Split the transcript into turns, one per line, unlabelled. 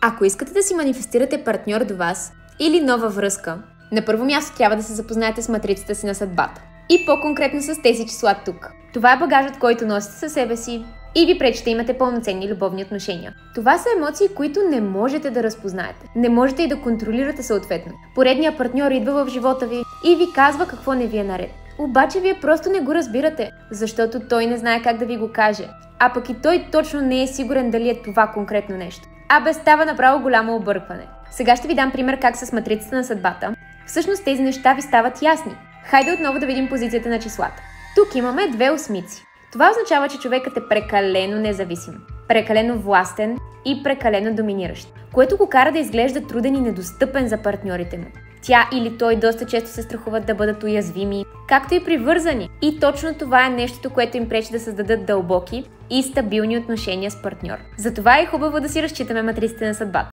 Ако искате да си манифестирате партньор до вас или нова връзка, на първо място трябва да се запознаете с матрицата си на съдбата. И по-конкретно с тези числа тук. Това е багажът, който носите със себе си и ви пречи да имате пълноценни любовни отношения. Това са емоции, които не можете да разпознаете. Не можете и да контролирате съответно. Поредният партньор идва в живота ви и ви казва какво не ви е наред. Обаче вие просто не го разбирате, защото той не знае как да ви го каже. А пък и той точно не е сигурен дали е това конкретно нещо. Става направо голямо объркване. Сега ще ви дам пример как с матрицата на съдбата. Всъщност тези неща ви стават ясни. Хайде отново да видим позицията на числата. Тук имаме 2 осмици. Това означава, че човекът е прекалено независим, прекалено властен и прекалено доминиращ, което го кара да изглежда труден и недостъпен за партньорите му. Тя или той доста често се страхуват да бъдат уязвими, както и привързани. И точно това е нещото, което им пречи да създадат дълбоки и стабилни отношения с партньор. Затова е хубаво да си разчитаме матриците на съдбата.